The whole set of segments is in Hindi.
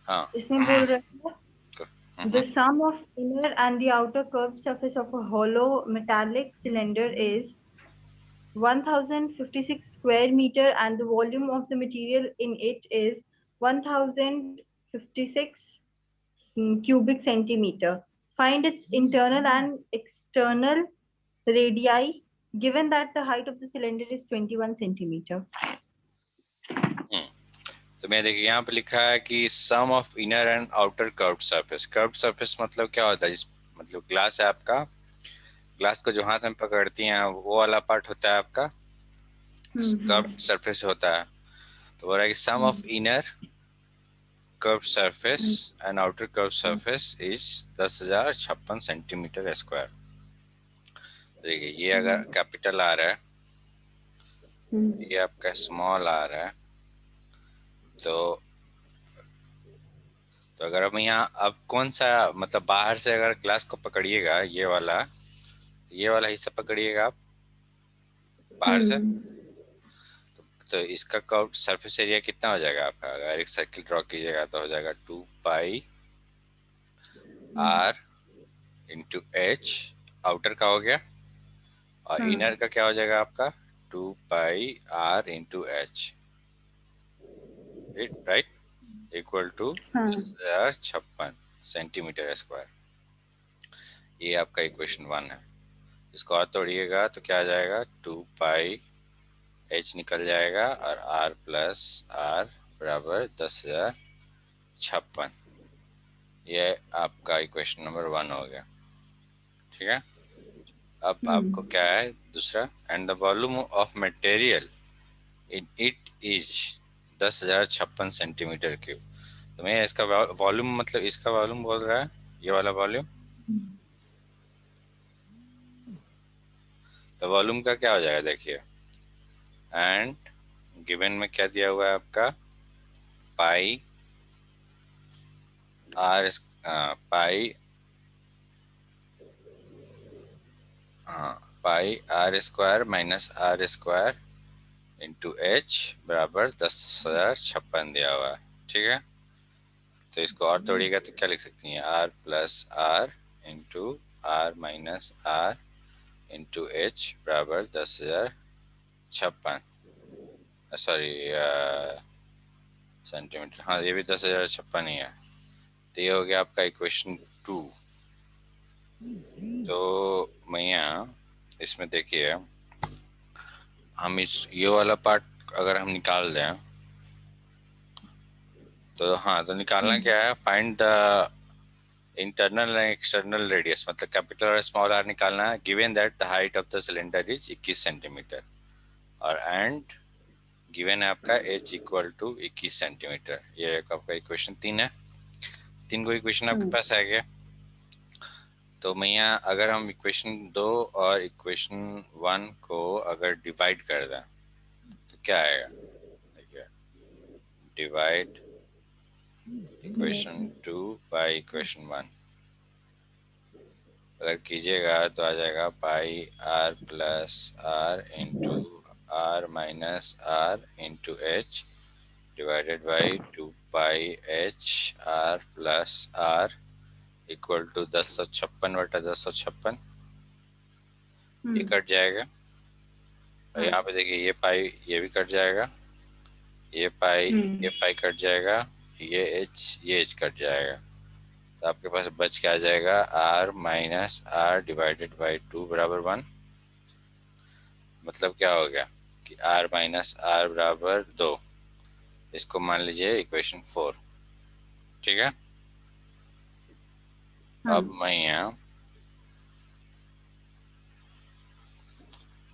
हाँ। इसमें बोल रहे हैं तो, the sum of inner and the outer curved surface of a hollow metallic cylinder is 1056 square meter and the volume of the material in it is 1056 cubic centimeter. Find its internal and external radii given that the height of the cylinder is 21 centimeter. तो मैं देखिए यहाँ पे लिखा है कि sum of inner and outer curved surface. Curved surface मतलब क्या होता है? जिस मतलब ग्लास है आपका, ग्लास को जो हाथ में पकड़ती हैं वो वाला पार्ट होता है आपका, कर्व्ड सरफेस होता है। तो बोल रहा है कि sum of inner curved surface and outer curved surface is 10,056 centimetre square. देखिए ये अगर कैपिटल आ रहा है, ये आपका स्मॉल आ रहा है, तो अगर हम यहाँ अब कौन सा मतलब बाहर से अगर ग्लास को पकड़िएगा, ये वाला हिस्सा पकड़िएगा आप बाहर से, तो इसका कर्व सरफेस एरिया कितना हो जाएगा आपका? अगर एक सर्किल ड्रॉ कीजिएगा तो हो जाएगा 2 pi are into H, outer का हो गया, और इनर का क्या हो जाएगा आपका? 2 pi are into h, right, equal to 10,056 centimetre square. ये आपका इक्वेशन 1 है। इसको और तोड़िएगा तो क्या आ जाएगा? 2 पाई एच निकल जाएगा और आर प्लस आर बराबर 10,056। ये आपका इक्वेशन नंबर 1 हो गया। ठीक है। अब आपको क्या है दूसरा? And the volume of material in it is 10,056 centimetre cube. तो मैं इसका वॉल्यूम मतलब इसका वॉल्यूम बोल रहा है, ये वाला वॉल्यूम। तो वॉल्यूम का क्या हो जाएगा देखिए, एंड गिवन में क्या दिया हुआ है आपका? पाई आर, पाई, हाँ, pi are square minus r square into H बराबर 10,056 दिया हुआ है। ठीक है। तो इसको और तोड़िएगा तो क्या लिख सकती हैं? R plus are into are minus are into H बराबर 10,056, सॉरी सेंटीमीटर, हाँ ये भी 10,056 ही है। तो ये हो गया आपका इक्वेशन 2। तो मैया इसमें देखिए, हम इस ये वाला पार्ट अगर हम निकाल दें तो, हाँ, तो निकालना क्या है? Find the internal and external radius, मतलब कैपिटल और स्मॉल आर निकालना है, given that the height of the cylinder is 21 centimetre, और एंड गिवन है आपका एच इक्वल टू 21 सेंटीमीटर। ये आपका इक्वेशन 3 है। 3 को इक्वेशन आपके पास आ गया। तो मैया अगर हम इक्वेशन 2 और इक्वेशन 1 को अगर डिवाइड कर दें तो क्या आएगा? देखिए, डिवाइड इक्वेशन 2 बाय इक्वेशन 1 अगर कीजिएगा तो आ जाएगा pi r plus are into are minus are into h divided by 2 pi h r plus r equal to 10,056/10,056। ये कट जाएगा, और यहाँ पे देखिए ये पाई ये भी कट जाएगा, ये पाई कट जाएगा, ये एच कट जाएगा। तो आपके पास बच के आ जाएगा R minus R divided by 2 बराबर 1। मतलब क्या हो गया कि आर माइनस आर बराबर 2। इसको मान लीजिए इक्वेशन 4। ठीक है। अब मैं यहाँ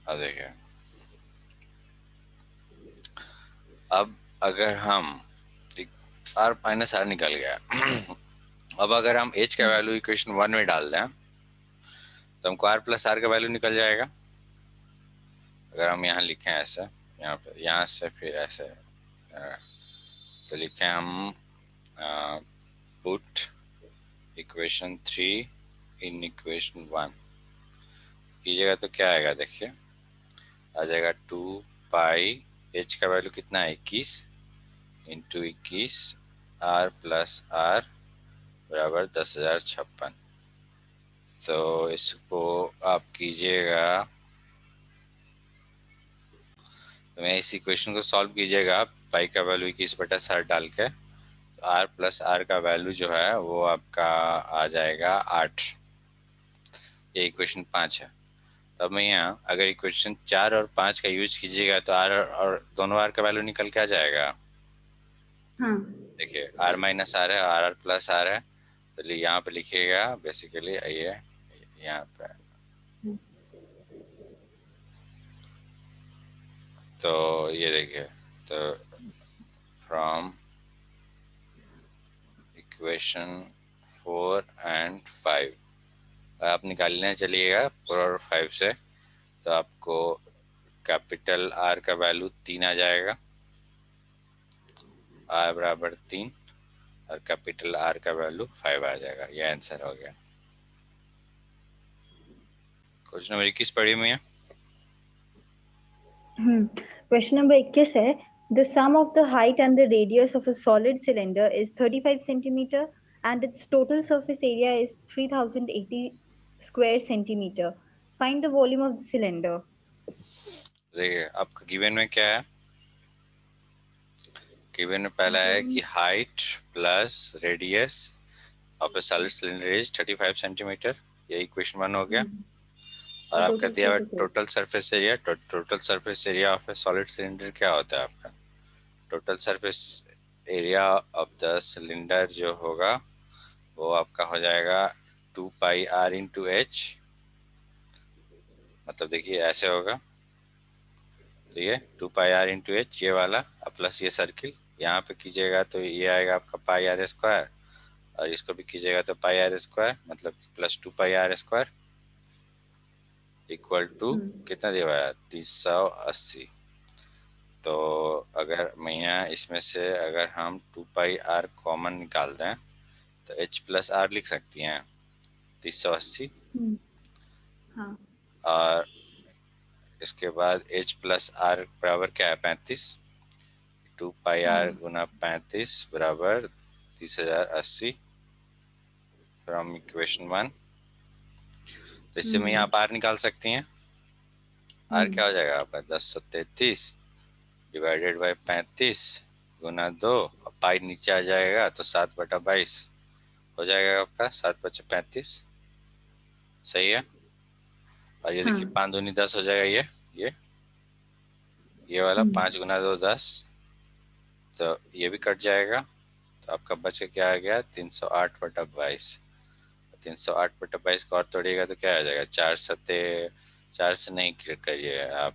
अब देखिए, अब अगर हम आर माइनस आर निकल गया अब अगर हम एच का वैल्यू इक्वेशन 1 में डाल दें तो हमको आर प्लस आर का वैल्यू निकल जाएगा। अगर हम यहाँ लिखें ऐसे, यहाँ पे यहाँ से फिर ऐसे, तो लिखें हम पुट इक्वेशन 3 इन इक्वेशन 1 कीजिएगा तो क्या आएगा देखिए, आ जाएगा 2 पाई एच का वैल्यू कितना है? 21 इंटू 21 आर प्लस आर बराबर 10,056। तो इसको आप कीजिएगा, तो मैं इस इक्वेशन को सॉल्व कीजिएगा पाई का वैल्यू 21/60 डाल के, तो आर प्लस आर का वैल्यू जो है वो आपका आ जाएगा 8। ये इक्वेशन 5 है। तो अब मैं यहाँ अगर इक्वेशन 4 और 5 का यूज कीजिएगा तो आर और दोनों आर का वैल्यू निकल के आ जाएगा। हाँ। देखिए आर माइनस आर है, आर आर प्लस आर है, तो यहाँ पे लिखिएगा बेसिकली ये यहाँ पे, तो ये देखिए, तो फ्रॉम इक्वेशन 4 एंड 5 आप निकालने चलिएगा 4 और 5 से, तो आपको कैपिटल आर का वैल्यू 3 आ जाएगा, आर बराबर 3, और कैपिटल आर का वैल्यू 5 आ जाएगा। ये आंसर हो गया। क्वेश्चन नंबर 21 पढ़ी हुई है। क्वेश्चन नंबर 21 है, the sum of the height and the radius of a solid cylinder is 35 centimeter and its total surface area is 3080 square centimeter. Find the volume of the cylinder. देखिए आपका गिवन में क्या है, गिवन में पहला है कि height plus radius of A solid cylinder is 35 centimetre, ये इक्वेशन 1 हो गया। और आपका दिया हुआ total surface area, total surface area of A solid cylinder क्या होता है आपका, total surface area of the cylinder जो होगा वो आपका हो जाएगा 2 पाई आर इंटू एच। मतलब देखिए ऐसे होगा, तो ये 2 पाई आर इंटू एच ये वाला, प्लस ये सर्किल यहाँ पे कीजिएगा तो ये आएगा आपका पाई आर स्क्वायर, और इसको भी कीजिएगा तो पाई आर स्क्वायर, मतलब plus 2 pi are square equal to कितना दिया हुआ है 380। तो अगर मैं यहाँ इसमें से अगर हम 2 पाई आर कॉमन निकाल दें तो एच प्लस आर लिख सकती हैं 380। हाँ। और इसके बाद एच प्लस आर बराबर क्या है 35, 2 पाई आर गुना 35 बराबर 3080 फ्रॉम इक्वेशन 1। तो इससे में आप आर निकाल सकती हैं। आर क्या हो जाएगा आपका 1033 डिवाइडेड बाई 35 गुना 2, पाई नीचे आ जाएगा तो 7/22 हो जाएगा आपका, 7 × 35 सही है। और ये देखिए 5 दूनी 10 हो जाएगा, ये वाला 5 गुना 2 10, तो ये भी कट जाएगा, तो आपका बच के क्या आ गया 308/22। 308/22 को और तोड़िएगा तो क्या आ जाएगा 4 से नहीं क्लिक करिए आप,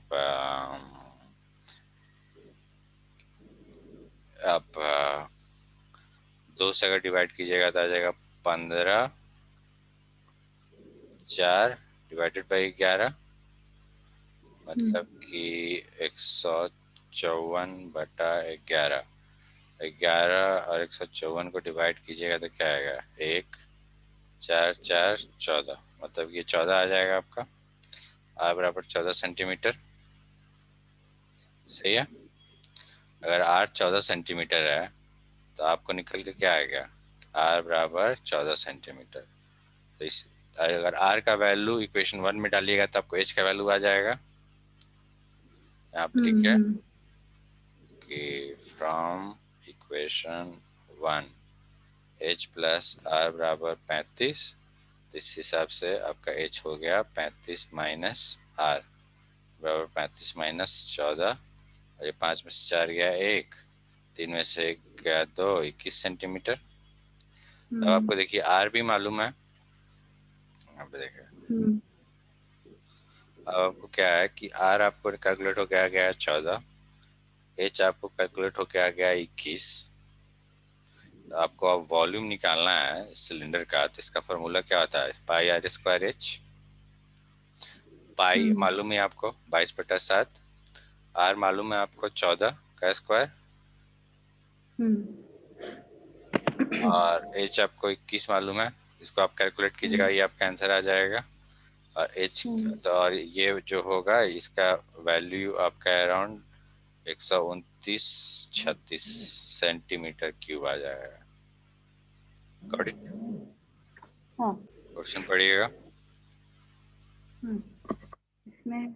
2 से अगर डिवाइड कीजिएगा तो आ जाएगा 15, 4 डिवाइडेड बाई 11, मतलब कि 154/11। 11 और 154 को डिवाइड कीजिएगा तो क्या आएगा 1 4 4 14, मतलब ये 14 आ जाएगा आपका, आर बराबर 14 सेंटीमीटर सही है। अगर आर 14 सेंटीमीटर है तो आपको निकल के क्या आएगा आर बराबर 14 सेंटीमीटर। तो इस अगर आर का वैल्यू इक्वेशन 1 में डालिएगा तो आपको एच का वैल्यू आ जाएगा, यहाँ पे लिखिए कि from equation 1 H plus R बराबर 35, तो इस हिसाब से आपका एच हो गया 35 माइनस आर बराबर 35 माइनस 14, और ये 5 में से 4 गया 1, 3 में से 1 गया 2, 21 सेंटीमीटर। तो आपको देखिए आर भी मालूम है, यहाँ पे देखिए अब आपको क्या है कि आर आपको कैलकुलेट हो गया 14, एच आपको कैलकुलेट हो गया 21। तो आपको अब वॉल्यूम निकालना है सिलेंडर का, तो इसका फॉर्मूला क्या होता है पाई आर स्क्वायर एच। पाई मालूम है आपको 22/7, आर मालूम है आपको 14 का स्क्वायर, और एच आपको 21 मालूम है, इसको आप कैलकुलेट कीजिएगा ये आपका आंसर आ जाएगा। और एच तो और ये जो होगा इसका वैल्यू आपका अराउंड 36 सेंटीमीटर क्यूब आ जाएगा। Got it? हाँ। क्वेश्चन पढ़िएगा। इसमें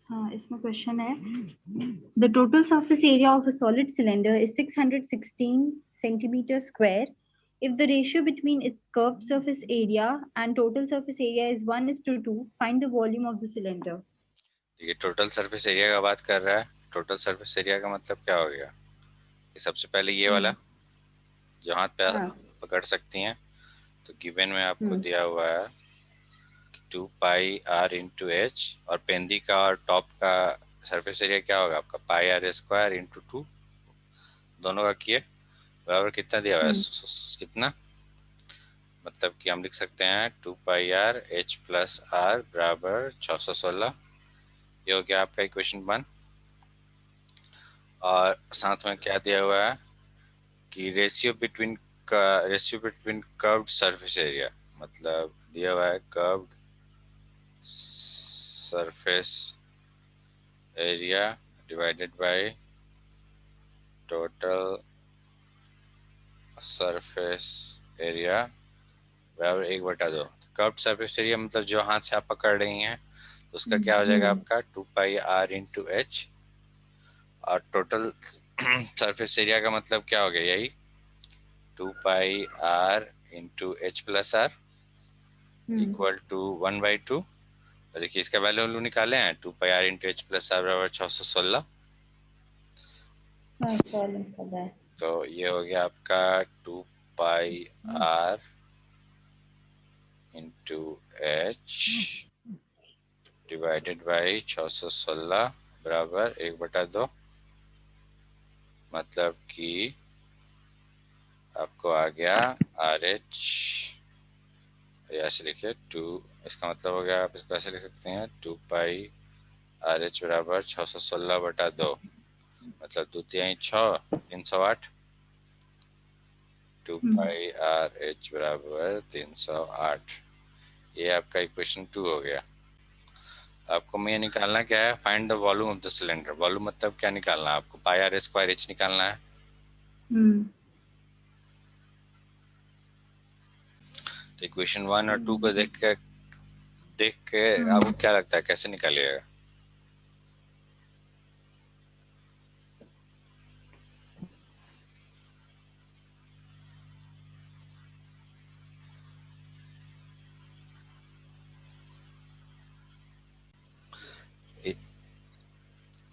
हाँ, इसमें क्वेश्चन है the total surface area of a solid cylinder is 616 centimeter square. If the ratio between its curved surface area and total surface area is 1:2, find the volume of the cylinder. ये टोटल सरफेस एरिया का बात कर रहा है। टोटल सरफेस एरिया का मतलब क्या हो गया? ये सबसे पहले ये वाला जो हाथ पे हाँ। पकड़ सकती हैं, तो गिवन में आपको हम्म। दिया हुआ है 2πr/h, और पेंदी का और टॉप का सरफेस एरिया क्या होगा आपका? πr² × 2, दोनों का किए बराबर कितना दिया हुआ है? कितना? मतलब कि हम लिख सकते हैं 2πr/h+r बराबर 616। ये हो गया आपका इक्वेशन 1। और साथ में क्या दिया हुआ है कि ratio between curved surface area, मतलब दिया हुआ है curved surface area divided by total surface area बराबर 1/2। कर्व्ड सरफेस एरिया मतलब जो हाथ से आप पकड़ रही हैं, तो उसका क्या हो जाएगा आपका 2πr/h, और टोटल सरफेस एरिया का मतलब क्या हो गया? यही 2πr/h+r इक्वल टू 1/2। तो देखिए इसका वैल्यू निकाले हैं, 2πr/h+r बराबर 616। तो ये हो गया आपका 2πr/h डिवाइडेड बाई 616 बराबर 1/2। मतलब कि आपको आ गया RH, ऐसे लिखिए 2, इसका मतलब हो गया, आप इसको ऐसे लिख सकते हैं 2πr/h बराबर 616/2, मतलब 2 × 6 308। 2πr/h बराबर 308। ये आपका इक्वेशन 2 हो गया। आपको में निकालना क्या है? Find the volume of the cylinder. Volume मतलब क्या निकालना है आपको? πr² निकालना है। तो इक्वेशन 1 और 2 को देख के आपको क्या लगता है कैसे निकालिएगा?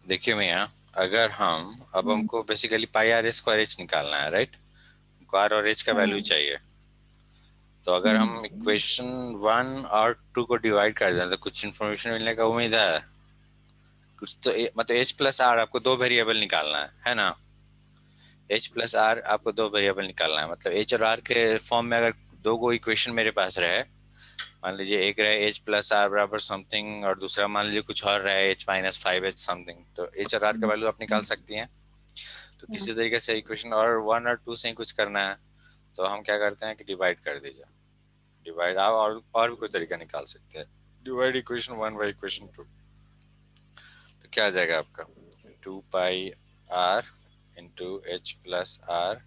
देखिए भैया, अगर हम अब हमको बेसिकली πr² निकालना है, राइट? हमको r और h का वैल्यू चाहिए। तो अगर हम इक्वेशन 1 और 2 को डिवाइड कर दें तो कुछ इन्फॉर्मेशन मिलने का उम्मीद है कुछ। तो मतलब h+r आपको दो वेरिएबल निकालना है ना? h+r आपको दो वेरिएबल निकालना है, मतलब h और r के फॉर्म में अगर दो को इक्वेशन मेरे पास रहे, मान लीजिए एक रहे h+r बराबर समथिंग और दूसरा मान लीजिए कुछ और रहे h-5h समथिंग, तो h और r का वैल्यू आप निकाल सकती हैं। तो किसी तरीके से इक्वेशन और 1 और 2 से ही कुछ करना है, तो हम क्या करते हैं कि डिवाइड कर दीजिए। डिवाइड आप और भी कोई तरीका निकाल सकते हैं। डिवाइड इक्वेशन 1 बाई इक्वेशन 2, तो क्या आ जाएगा आपका 2πr × h+r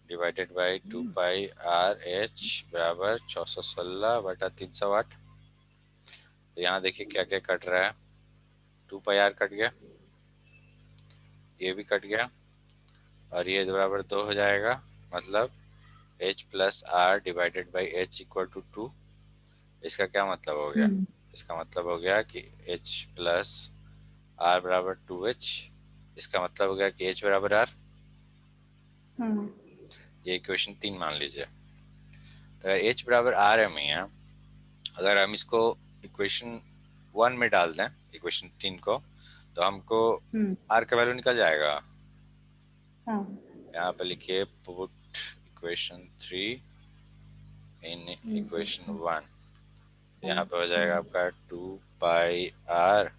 divided by 2πr/h बराबर 616/308। तो यहाँ देखिए क्या क्या कट रहा है। 2πr कट गया, ये भी कट गया, और ये बराबर 2 हो जाएगा, मतलब h+r divided by h equal to 2। इसका क्या मतलब हो गया? इसका मतलब हो गया कि h+r बराबर 2h। इसका मतलब हो गया कि h बराबर r। ये इक्वेशन 3 मान लीजिए। तो अगर h बराबर r है मियाँ, अगर हम इसको इक्वेशन 1 में डाल दें, इक्वेशन 3 को, तो हमको r का वैल्यू निकल जाएगा। यहाँ पे लिखिए पुट इक्वेशन 3 इन इक्वेशन 1। यहाँ पे हो जाएगा आपका 2πr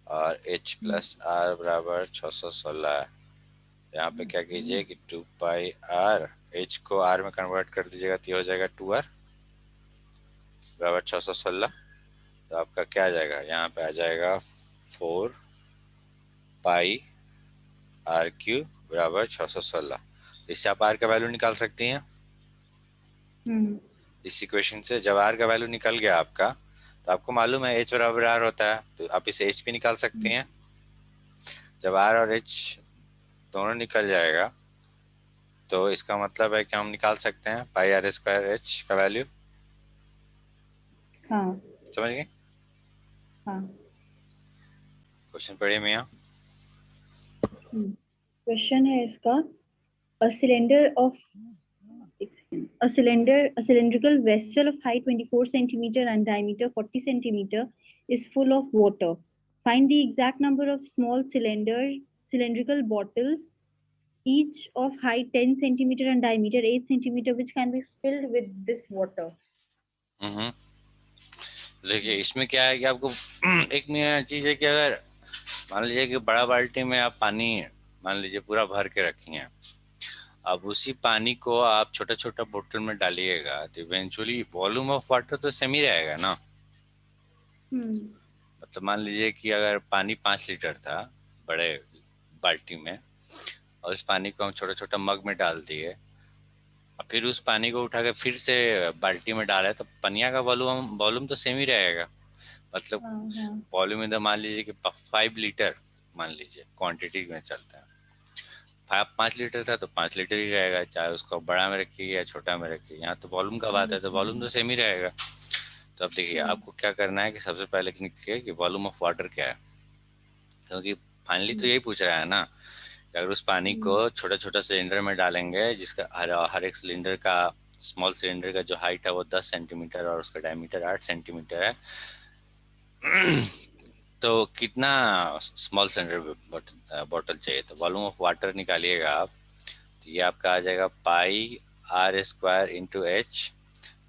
और h+r बराबर 616 है। यहाँ पे क्या कीजिए कि 2πr, h को r में कन्वर्ट कर दीजिएगा, तो हो जाएगा 2r बराबर 616। तो आपका क्या आ जाएगा? यहाँ पे आ जाएगा 4π आर क्यू बराबर 616। इससे आप आर का वैल्यू निकाल सकती हैं इस इक्वेशन से। जब आर का वैल्यू निकल गया आपका, तो आपको मालूम है एच बराबर आर होता है, तो आप इसे एच भी निकाल सकती हैं। जब आर और एच दोनों निकल जाएगा, तो इसका मतलब है कि हम निकाल सकते हैं पाई आर स्क्वायर एच का वैल्यू। हाँ समझ गए? हाँ। क्वेश्चन पढ़िए मियाँ। क्वेश्चन है इसका, a cylinder of a cylindrical vessel of height 24 centimeter and diameter 40 centimeter is full of water. Find the exact number of small cylindrical bottles, each of height 10 centimeter and diameter 8 centimeter, which can be filled with this water. देखिए इसमें क्या है कि आपको एक मियाँ चीज है कि अगर मान लीजिए कि बड़ा बाल्टी में आप पानी मान लीजिए पूरा भर के रखी हैं, अब उसी पानी को आप छोटा छोटा बोतल में डालिएगा, तो इवेंचुअली वॉल्यूम ऑफ वाटर तो सेम ही रहेगा ना। मतलब मान लीजिए कि अगर पानी 5 लीटर था बड़े बाल्टी में, और उस पानी को हम छोटा छोटा मग में डाल दिए, और फिर उस पानी को उठा के फिर से बाल्टी में डाले, तो पनिया का वॉल्यूम वॉल्यूम तो सेम ही रहेगा। मतलब वॉल्यूम इधर मान लीजिए कि 5 लीटर मान लीजिए क्वांटिटी में चलता है, 5 लीटर था तो 5 लीटर ही रहेगा, चाहे उसको बड़ा में रखिए या छोटा में रखिए। यहाँ तो वॉल्यूम का बात है, तो वॉल्यूम तो सेम ही रहेगा। तो अब देखिए आपको क्या करना है कि सबसे पहले लिखिए कि वॉल्यूम ऑफ वाटर क्या है, क्योंकि फाइनली तो यही पूछ रहा है ना कि अगर उस पानी को छोटा छोटा सिलेंडर में डालेंगे, जिसका हर एक सिलेंडर का, स्मॉल सिलेंडर का जो हाइट है वो 10 सेंटीमीटर और उसका डायमीटर 8 सेंटीमीटर है, तो कितना स्मॉल सिलेंडर बॉटल चाहिए। तो वॉल्यूम ऑफ वाटर निकालिएगा आप, तो ये आपका आ जाएगा pi are square into H.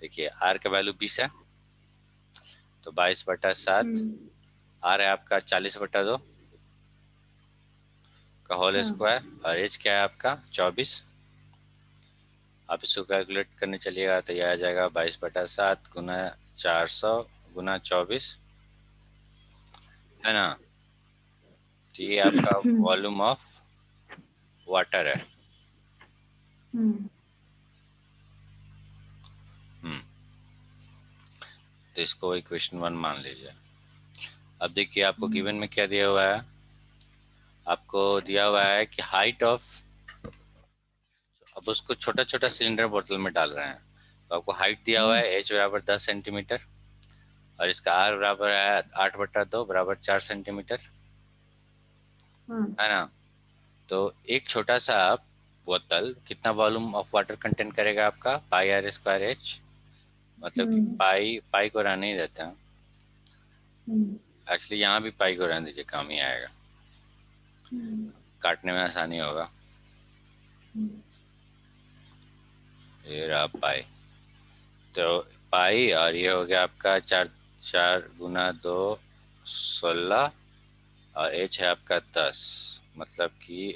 देखिए आर का वैल्यू 20 है, तो 22/7। आर है आपका 40/2 का होल स्क्वायर, और एच क्या है आपका 24। आप इसको कैलकुलेट करने चलिएगा तो ये आ जाएगा 22/7 गुना 400 गुना 24, है ना। तो ये आपका वॉल्यूम ऑफ वाटर है। तो इसको इक्वेशन 1 मान लीजिए। अब देखिए आपको गिवन में क्या दिया हुआ है, आपको दिया हुआ है कि हाइट ऑफ, अब उसको छोटा छोटा सिलेंडर बोतल में डाल रहे हैं, तो आपको हाइट दिया हुआ है एच बराबर 10 सेंटीमीटर, और इसका आर बराबर है 8/2 बराबर 4 सेंटीमीटर, है ना। तो एक छोटा सा बोतल कितना वॉल्यूम ऑफ वाटर कंटेन करेगा आपका, पाई आर स्क्वायर एच। मतलब कि पाई पाई को रहने ही देते हैं, एक्चुअली यहाँ भी पाई को रहने दीजिए, काम ही आएगा, काटने में आसानी होगा। ये रहा पाई, तो पाई, और ये हो गया आपका 4 4 गुना 2 16, और एच है आपका 10, मतलब कि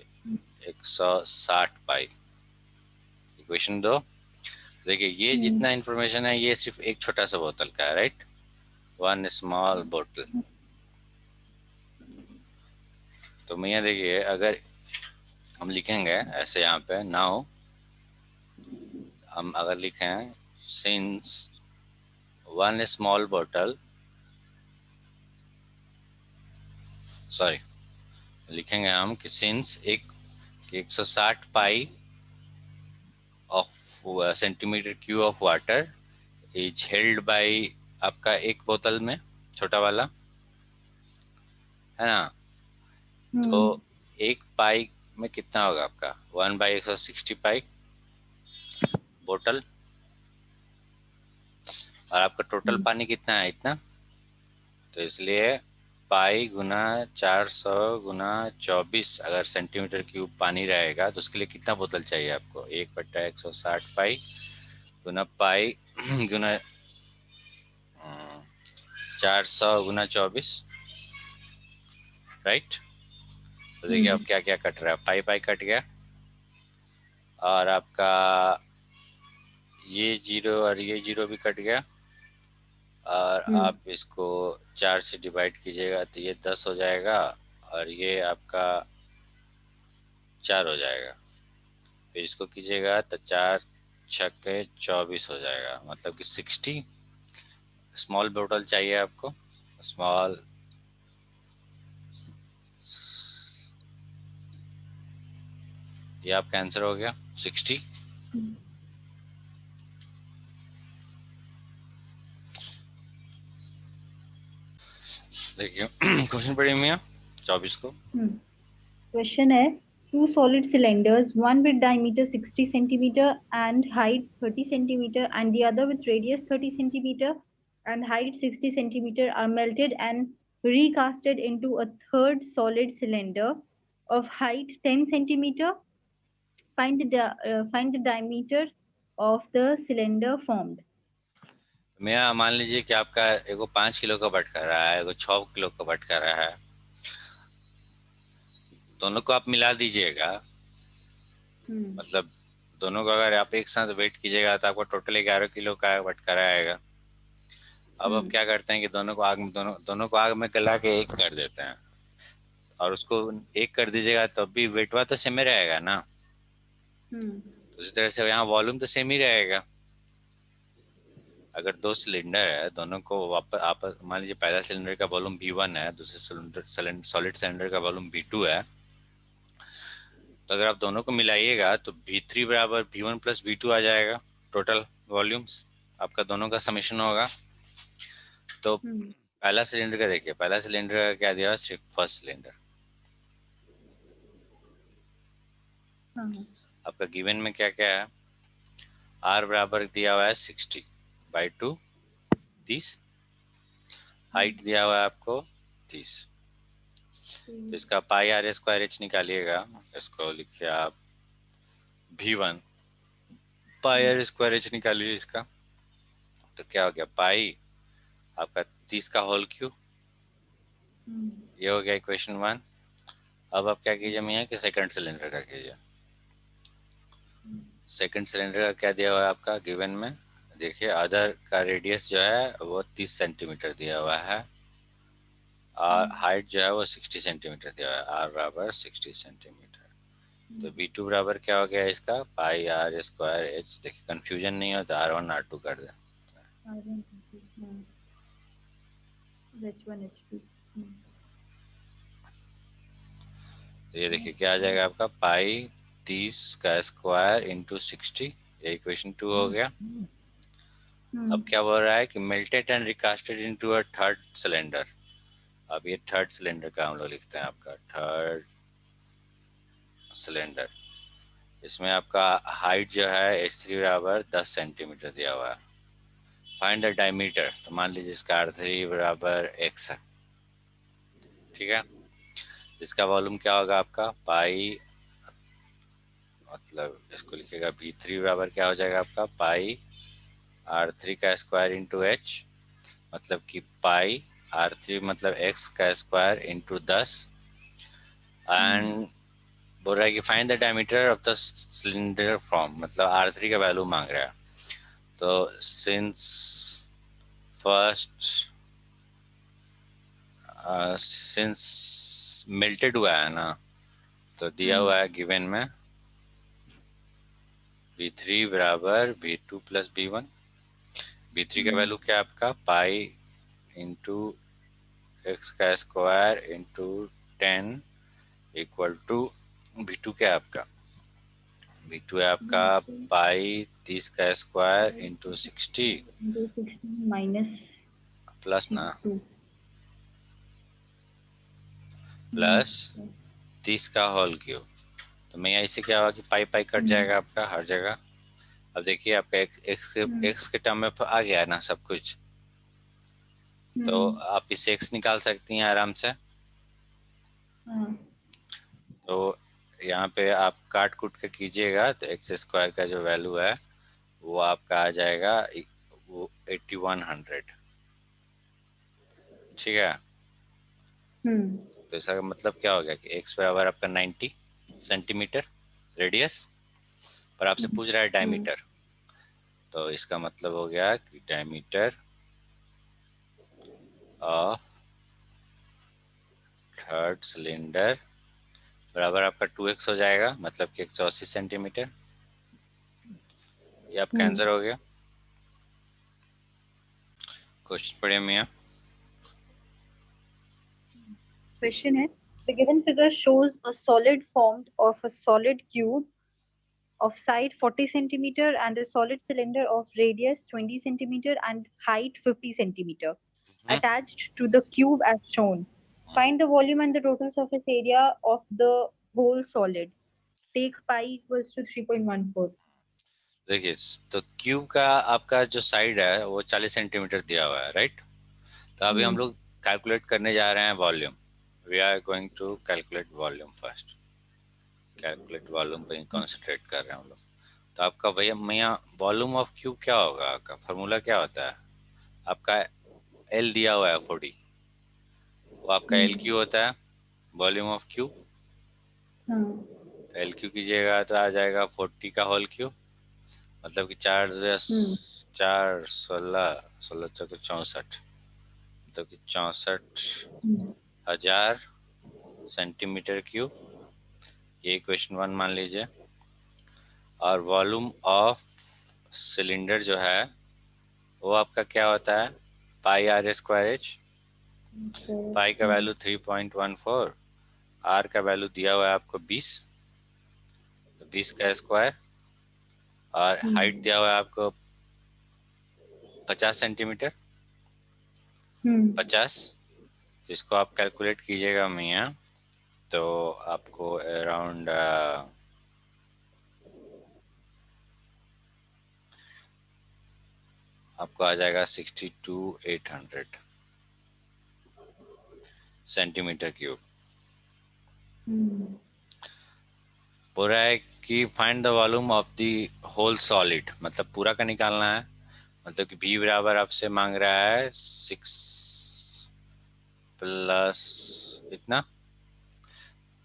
160 पाई। इक्वेशन 2। देखिए ये जितना इंफॉर्मेशन है ये सिर्फ एक छोटा सा बोतल का है, राइट, वन स्मॉल बोतल। तो भैया देखिए अगर हम लिखेंगे ऐसे यहाँ पे नाउ, हम अगर लिखें सिंस वन स्मॉल बोतल, सॉरी लिखेंगे हम कि सिंस एक 160 पाई of centimetre cube of water is held by आपका एक बोतल में, छोटा वाला, है ना। तो एक पाई में कितना होगा आपका 1/160 पाई बोतल, और आपका टोटल पानी कितना है इतना, तो इसलिए पाई गुना 400 गुना 24, अगर सेंटीमीटर क्यूब पानी रहेगा तो उसके लिए कितना बोतल चाहिए आपको, 1/160 पाई गुना पाई गुना 400 गुना 24, राइट। तो देखिए अब क्या क्या कट रहा है, पाई पाई कट गया, और आपका ये जीरो और ये जीरो भी कट गया, और आप इसको 4 से डिवाइड कीजिएगा तो ये 10 हो जाएगा, और ये आपका 4 हो जाएगा। फिर इसको कीजिएगा तो 4 छक्के 24 हो जाएगा, मतलब कि 60। स्मॉल बोतल चाहिए आपको, स्मॉल, ये आपका आंसर हो गया 60। देखिए क्वेश्चन पढ़िए मियाँ 24 को। क्वेश्चन है, two solid cylinders, one with diameter 60 centimeter and height 30 centimeter, and the other with radius 30 centimeter and height 60 centimeter, are melted and recasted into a third solid cylinder of height 10 centimeter. Find the diameter of the cylinder formed. मियाँ मान लीजिए कि आपका एगो 5 किलो का बटका रहा है, एगो 6 किलो का बटका रहा है, दोनों को आप मिला दीजिएगा। मतलब दोनों को अगर आप एक साथ वेट कीजिएगा तो आपको टोटल 11 किलो का बटका आएगा। अब हम क्या करते हैं कि दोनों को आग में गला के एक कर देते हैं, और उसको एक कर दीजिएगा तो भी वेटवा तो सेम ही रहेगा ना। तो उसी तरह से यहाँ वॉल्यूम तो सेम ही रहेगा। अगर 2 सिलेंडर है, दोनों को वापस आपस मान लीजिए पहला सिलेंडर का वॉल्यूम V1 है, दूसरे सिलेंडर सॉलिड सिलेंडर का वॉल्यूम V2 है, तो अगर आप दोनों को मिलाइएगा तो V3 बराबर V1 प्लस V2 आ जाएगा। टोटल वॉल्यूम्स आपका दोनों का समेशन होगा। तो पहला सिलेंडर का देखिए, पहला सिलेंडर का क्या दिया, सिर्फ फर्स्ट सिलेंडर। आपका गिवन में क्या क्या है, R बराबर दिया हुआ है 60/2 30, हाइट दिया हुआ है आपको 30। तो इसका पाई आर स्क्वायर एच निकालिएगा, इसको लिखिए आप V1 pi are square H निकालिए इसका, तो क्या हो गया, पाई आपका 30 का होल क्यूब। ये हो गया इक्वेशन 1। अब आप क्या कीजिए मियाँ कि सेकंड सिलेंडर का कीजिए। सेकंड सिलेंडर का क्या दिया हुआ है आपका गिवन में, देखिए अदर का रेडियस जो है वो 30 सेंटीमीटर दिया हुआ है, और हाइट जो है वो 60 सेंटीमीटर दिया हुआ है, आर बराबर 60 सेंटीमीटर। तो V2 बराबर क्या हो गया इसका, पाई आर स्क्वायर एच। देखिए कंफ्यूजन नहीं हो तो R1 R2 कर दे। तो ये देखिए क्या आ जाएगा आपका, पाई 30 का स्क्वायर इंटू 60, ये इक्वेशन 2 हो गया। अब क्या बोल रहा है कि melted and recasted into a third cylinder. अब ये थर्ड सिलेंडर का हम लोग लिखते हैं, आपका थर्ड सिलेंडर। इसमें आपका हाइट जो है H3 बराबर 10 सेंटीमीटर दिया हुआ है। फाइंड द डायमीटर, तो मान लीजिए इसका R3 बराबर x है, ठीक है। इसका वॉल्यूम क्या होगा आपका, पाई, मतलब इसको लिखिएगा V3 बराबर क्या हो जाएगा आपका, पाई R3 का स्क्वायर इंटू एच, मतलब कि पाई R3 मतलब x का स्क्वायर इंटू 10, एंड बोल रहा है कि find the diameter of the cylinder form, मतलब R3 का वैल्यू मांग रहा है। तो सिंस फर्स्ट सिंस मेल्टेड हुआ है ना, तो दिया हुआ है गिवन में V3 बराबर V2 प्लस V1। V3 का वैल्यू क्या है आपका, पाई इंटू एक्स का square into 10 equal to V2 क्या है आपका, V2 है आपका पाई 30 का स्क्वायर इंटू 60 माइनस प्लस ना प्लस 30 का होल क्यूब। तो मैं यहाँ से क्या होगा कि पाई पाई कट जाएगा आपका हर जगह। अब देखिए आपका एक्स के टर्म में आ गया है ना सब कुछ, तो आप इससे एक्स निकाल सकती हैं आराम से। तो यहाँ पे आप काट कूट के कीजिएगा तो एक्स स्क्वायर का जो वैल्यू है वो आपका आ जाएगा वो 8100, ठीक है। तो इसका मतलब क्या हो गया कि एक्स बराबर आपका 90 सेंटीमीटर रेडियस, पर आपसे पूछ रहा है डायमीटर, तो इसका मतलब हो गया कि डायमीटर ऑफ थर्ड सिलेंडर बराबर आपका 2x हो जाएगा, मतलब कि 180 सेंटीमीटर। ये आपका आंसर हो गया। क्वेश्चन पढ़िए मियाँ। Question है, the given figure shows a solid formed of a solid cube of side 40 centimeter and a solid cylinder of radius 20 centimeter and height 50 centimeter attached to the cube as shown. Find the volume and the total surface area of the whole solid. Take pi equals to 3.14. देखिए, तो क्यूब का आपका जो साइड है वो 40 सेंटीमीटर दिया हुआ है, राइट। तो अभी हम लोग कैलकुलेट करने जा रहे हैं volume. We are going to calculate volume first. Calculate volume पे ही कॉन्सेंट्रेट कर रहे हैं हम लोग। तो आपका भैया मियाँ वॉल्यूम ऑफ क्यूब क्या होगा, आपका फार्मूला क्या होता है? आपका एल दिया हुआ है 40, वो आपका एल क्यू होता है, volume of cube. L Q कीजिएगा तो आ जाएगा 40 का होल क्यूब, मतलब कि 4 16 16 64, मतलब कि 64,000 सेंटीमीटर क्यूब। ये इक्वेशन 1 मान लीजिए। और वॉल्यूम ऑफ सिलेंडर जो है वो आपका क्या होता है, पाई आर स्क्वायर एच। पाई का वैल्यू 3.14, आर का वैल्यू दिया हुआ है आपको 20, तो 20 का स्क्वायर, और हाइट दिया हुआ है आपको 50 सेंटीमीटर। 50, जिसको आप कैलकुलेट कीजिएगा मियाँ तो आपको अराउंड आपको आ जाएगा 62,800 सेंटीमीटर क्यूब। बोल रहा है कि find the volume of the whole solid, मतलब पूरा का निकालना है। मतलब कि v बराबर आपसे मांग रहा है 6 प्लस इतना।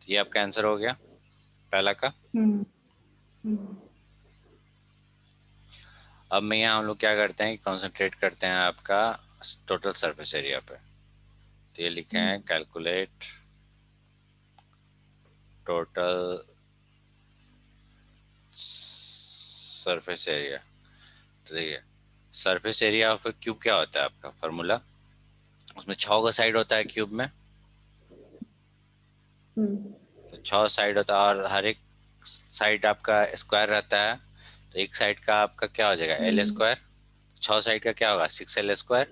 ये आपका आंसर हो गया पहला का। अब मैं यहाँ हम लोग क्या करते हैं, कंसंट्रेट करते हैं आपका टोटल सरफेस एरिया पे। तो ये लिखे हैं कैलकुलेट टोटल सरफेस एरिया। तो देखिए, सरफेस एरिया ऑफ क्यूब क्या होता है आपका फार्मूला, उसमें 6 का साइड होता है क्यूब में। तो 6 साइड होता है और हर एक साइड आपका स्क्वायर रहता है। तो एक साइड का आपका क्या हो जाएगा, एल स्क्वायर। 6 साइड का क्या होगा, 6L स्क्वायर।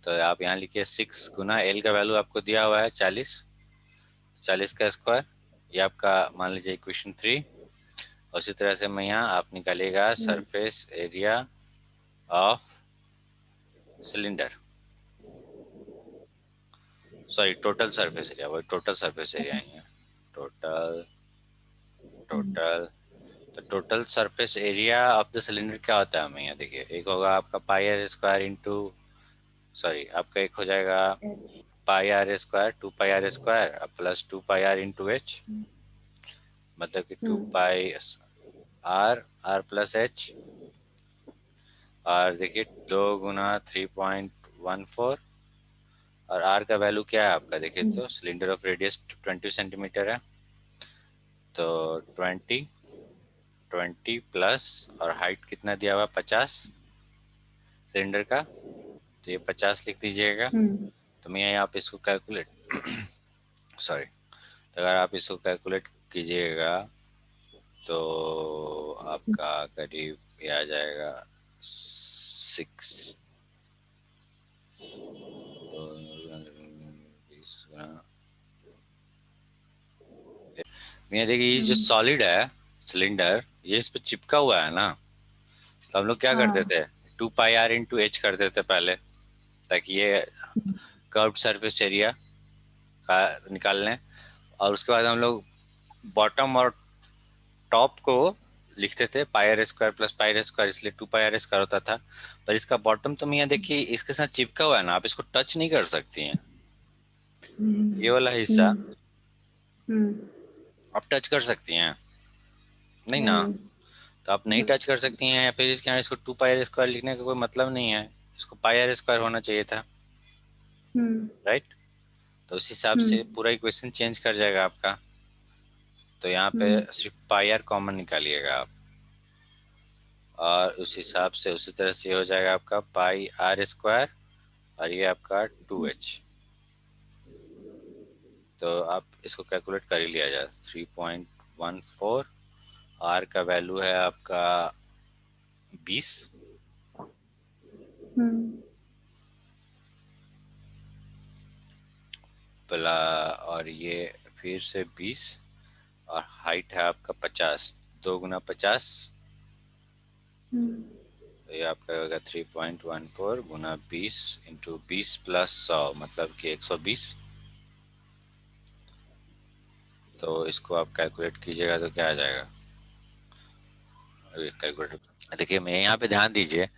तो आप यहाँ लिखिए 6 गुना एल का वैल्यू आपको दिया हुआ है 40, 40 का स्क्वायर। ये आपका मान लीजिए इक्वेशन 3। उसी तरह से मैं यहाँ आप निकालिएगा surface area of cylinder, sorry total surface area, वही टोटल सरफेस एरिया है। टोटल टोटल तो total surface area of the cylinder क्या होता है हमें यहाँ देखिए, एक होगा आपका pi are square into, sorry आपका एक हो जाएगा pi are square, 2 pi are square plus 2 pi are into h, मतलब कि 2 पाई आर प्लस एच। और देखिए 2 गुना 3.14, और आर का वैल्यू क्या है आपका देखिए, तो सिलेंडर ऑफ रेडियस 20 सेंटीमीटर है, तो 20 प्लस, और हाइट कितना दिया हुआ 50 सिलेंडर का, तो ये 50 लिख दीजिएगा। तो मैं आप इसको कैलकुलेट सॉरी, तो अगर आप इसको कैलकुलेट कीजिएगा तो आपका करीब ये आ जाएगा 6 मैं देखिए ये जो सॉलिड है सिलेंडर, ये इस पे चिपका हुआ है ना। तो हम लोग क्या करते थे, 2 पाई आर इंटू एच करते थे पहले, ताकि ये कर्व्ड सरफेस एरिया का निकाल लें। और उसके बाद हम लोग बॉटम और टॉप को लिखते थे pi are square plus pi are square, इसलिए 2 पाई आर स्क्वायर होता था। पर इसका बॉटम तो मैं देखिए इसके साथ चिपका हुआ है ना, आप इसको टच नहीं कर सकती हैं। ये वाला हिस्सा आप टच कर सकती हैं नहीं ना, तो आप नहीं टच कर सकती हैं, या फिर इसके यहाँ इसको 2 पाई आर स्क्वायर लिखने का कोई मतलब नहीं है, इसको पाई आर स्क्वायर होना चाहिए था, राइट। तो उस हिसाब से पूरा इक्वेशन चेंज कर जाएगा आपका। तो यहाँ पे सिर्फ पाई आर कॉमन निकालिएगा आप, और उस हिसाब से उसी तरह से हो जाएगा आपका पाई आर स्क्वायर और ये आपका 2h। तो आप इसको कैलकुलेट कर ही लिया जाए। 3.14, आर का वैल्यू है आपका 20, और ये फिर से 20, और हाइट है आपका 50, 2 गुना 50, तो ये आपका होगा 3.14 गुना 20 इंटू 20 प्लस 100, मतलब कि 120। तो इसको आप कैलकुलेट कीजिएगा तो क्या आ जाएगा, कैलकुलेटर देखिए। मैं यहाँ पे ध्यान दीजिए,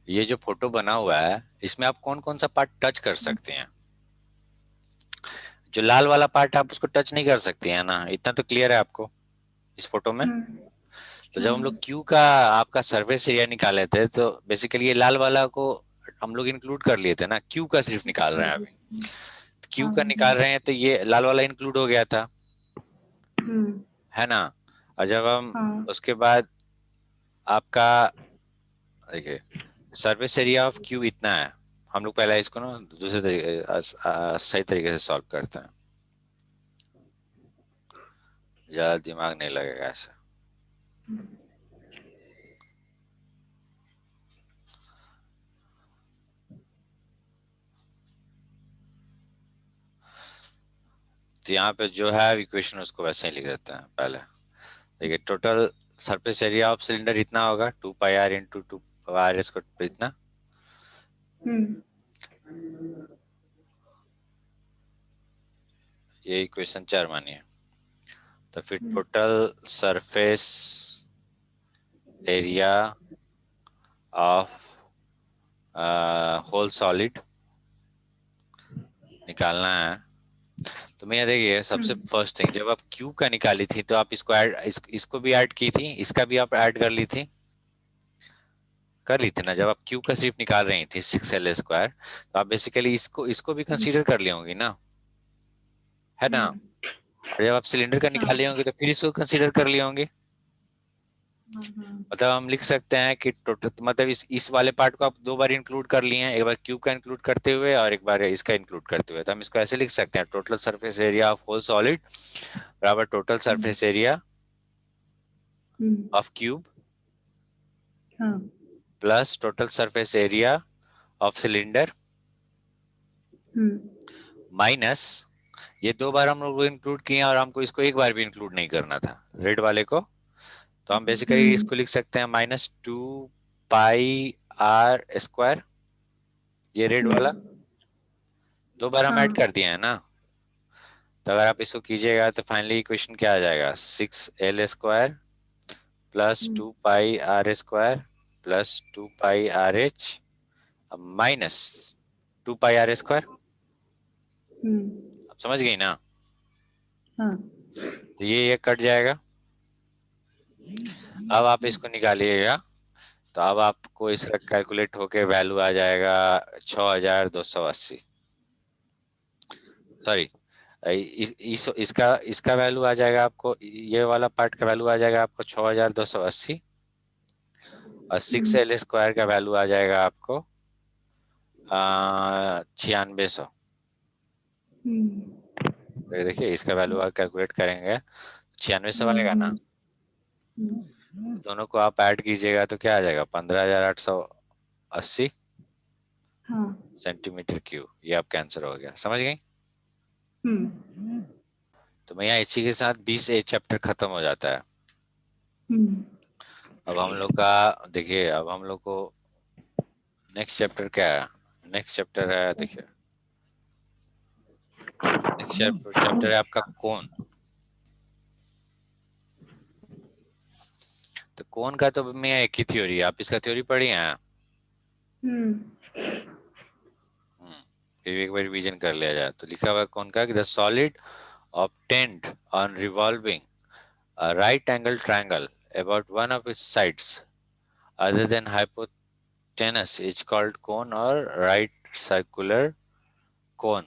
ये जो फोटो बना हुआ है इसमें आप कौन कौन सा पार्ट टच कर सकते हैं। जो लाल वाला पार्ट आप उसको टच नहीं कर सकते हैं ना, इतना तो क्लियर है आपको इस फोटो में। तो जब हम लोग क्यू का आपका सरफेस एरिया निकाले थे तो बेसिकली ये लाल वाला को हम लोग इंक्लूड कर लिए थे ना, क्यू का सिर्फ निकाल रहे हैं अभी। क्यू का निकाल रहे हैं तो ये लाल वाला इंक्लूड हो गया था, है ना। और जब हम उसके बाद आपका देखिए सरफेस एरिया ऑफ क्यू इतना है, हम लोग पहले इसको ना दूसरे तरीके सही तरीके से सॉल्व करते हैं, ज्यादा दिमाग नहीं लगेगा ऐसे। तो यहाँ पे जो है इक्वेशन उसको वैसे ही लिख देते हैं पहले। देखिए total surface area of cylinder इतना होगा 2 pi are into 2 R square इतना। ये इक्वेशन 4 मानिए। तो फिर total surface area of whole solid निकालना है। तो मैं देखिए सबसे फर्स्ट थिंग, जब आप क्यू का निकाली थी तो आप इसको ऐड इसको भी ऐड की थी, इसका भी आप ऐड कर ली थी ना। जब आप क्यू का सिर्फ निकाल रही थी 6l स्क्वायर, तो आप बेसिकली इसको भी कंसीडर कर ली होंगी ना, है ना। और जब आप सिलेंडर का निकाल लिए होंगे तो फिर इसको कंसीडर कर लिए होंगे। मतलब हम लिख सकते हैं कि टोटल मतलब इस वाले पार्ट को आप 2 बार इंक्लूड कर लिए हैं, एक बार क्यू का इंक्लूड करते हुए और एक बार इसका इंक्लूड करते हुए। तो हम इसको ऐसे लिख सकते हैं, total surface area of whole solid बराबर total surface area of cube plus total surface area of cylinder minus ये 2 बार हम लोग इंक्लूड किए और हमको इसको एक बार भी इंक्लूड नहीं करना था रेड वाले को। तो हम बेसिकली इसको लिख सकते हैं -2 पाई आर स्क्वायर, ये रेड वाला 2 बार हम ऐड कर दिए हैं ना। तो अगर आप इसको कीजिएगा तो फाइनली इक्वेशन क्या आ जाएगा, 6l square plus 2 pi are square plus 2 pi R H minus 2 pi are square. आप समझ गई ना। तो ये कट जाएगा। अब आप इसको निकालिएगा तो अब आपको इसका कैलकुलेट होके वैल्यू आ जाएगा 6280। सॉरी, इसका वैल्यू आ जाएगा आपको, ये वाला पार्ट का वैल्यू आ जाएगा आपको 6280, और 6l स्क्वायर का वैल्यू आ जाएगा आपको 9600। देखिए इसका वैल्यू आप कैलकुलेट करेंगे 9600 आएगा ना। दोनों को आप ऐड कीजिएगा तो क्या आ जाएगा 15880 सेंटीमीटर क्यूब। ये आपका आंसर हो गया, समझ गई। तो मैं यहाँ इसी के साथ 20A चैप्टर खत्म हो जाता है। अब हम लोग का देखिए, अब हम लोग को नेक्स्ट चैप्टर क्या है, नेक्स्ट चैप्टर है देखिए, नेक्स्ट चैप्टर है आपका कोन। तो कोन का तो मैं एक ही थ्योरी है, आप इसका थ्योरी पढ़ी हैं। फिर एक बार रिवीजन कर लिया जाए तो लिखा हुआ है कोन का कि the solid obtained on revolving a right angle triangle about one of its sides other than hypotenuse is called cone or right circular cone.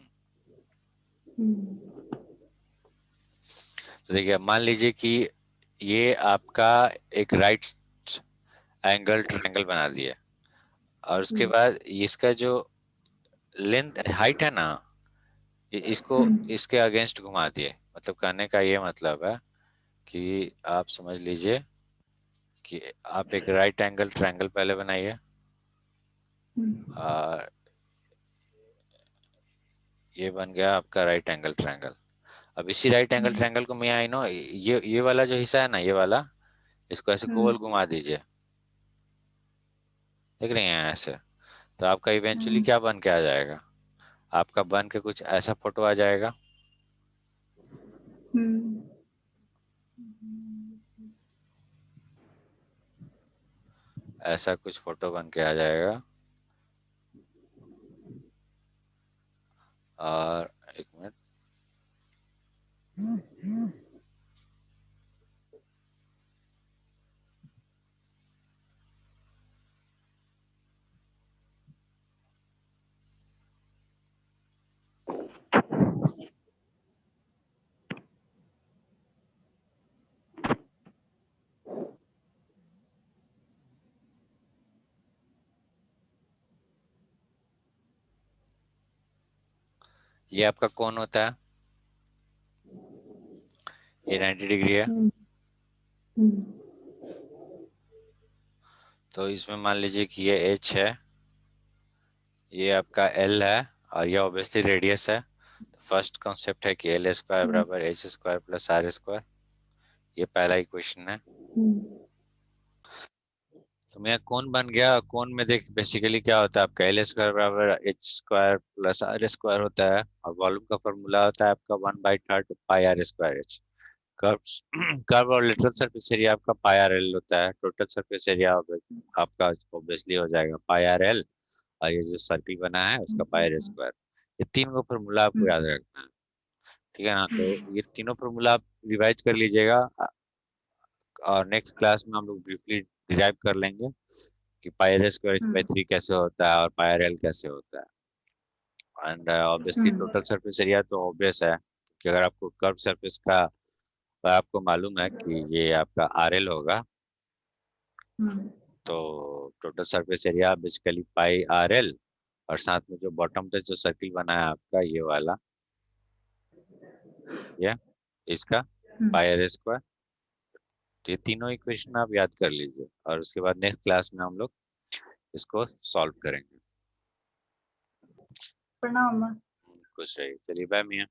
तो देखिए मान लीजिए कि ये आपका एक राइट एंगल ट्रायंगल बना दिया, और उसके बाद इसका जो लेंथ हाइट है ना, इसको इसके अगेंस्ट घुमा दिए। मतलब कहने का ये मतलब है कि आप समझ लीजिए कि आप एक राइट एंगल ट्रायंगल पहले बनाइए, और ये बन गया आपका राइट एंगल ट्रायंगल। अब इसी राइट एंगल ट्रायंगल को मैं आई नो ये वाला जो हिस्सा है ना, ये वाला, इसको ऐसे गोल घुमा दीजिए, देख रहे हैं ऐसे। तो आपका इवेंचुअली क्या बन के आ जाएगा, आपका बन के कुछ ऐसा फोटो आ जाएगा। ऐसा कुछ फोटो बन के आ जाएगा। और एक मिनट, ये आपका कोण होता है, ये 90 डिग्री है। तो इसमें मान लीजिए कि ये h है, ये आपका l है, और ये ऑब्वियसली रेडियस है। फर्स्ट कॉन्सेप्ट है कि एल स्क्वायर बराबर H square plus R square. ये पहला इक्वेशन है। तो मेरा कोण बन गया। कोण में देख बेसिकली क्या होता है, आपका एल स्क्वायर बराबर H square plus R square होता है, और वॉल्यूम का फॉर्मूला होता है आपका 1/3 pi are square h. Curve curve और लेटरल सरफेस एरिया आपका पाई आर एल होता है। टोटल सरफेस एरिया आपका ऑब्वियसली हो जाएगा पाई आर एल, और ये जो सर्किल बना है उसका पाई आर स्क्वायर। ये तीन को फॉर्मूला आपको याद रखना है, ठीक है ना। तो ये तीनों फॉर्मूला आप रिवाइज कर लीजिएगा, और नेक्स्ट क्लास में हम लोग ब्रीफली डिराइव कर लेंगे कि पाई आर स्क्वायर बाई 3 कैसे होता है और पाई आर एल कैसे होता है। And obviously total surface area तो ऑब्वियस है, कि अगर आपको कर्व सरफेस का आपको मालूम है कि ये आपका आर एल होगा, तो टोटल सरफेस एरिया बेसिकली पाई आर एल, और साथ में जो बॉटम पे जो सर्किल बना है आपका ये वाला, ये इसका पाई आर स्क्वायर। तो ये तीनों इक्वेशन आप याद कर लीजिए, और उसके बाद नेक्स्ट क्लास में हम लोग इसको सॉल्व करेंगे। प्रणाम। खुश रहिए, चलिए बाय मियाँ।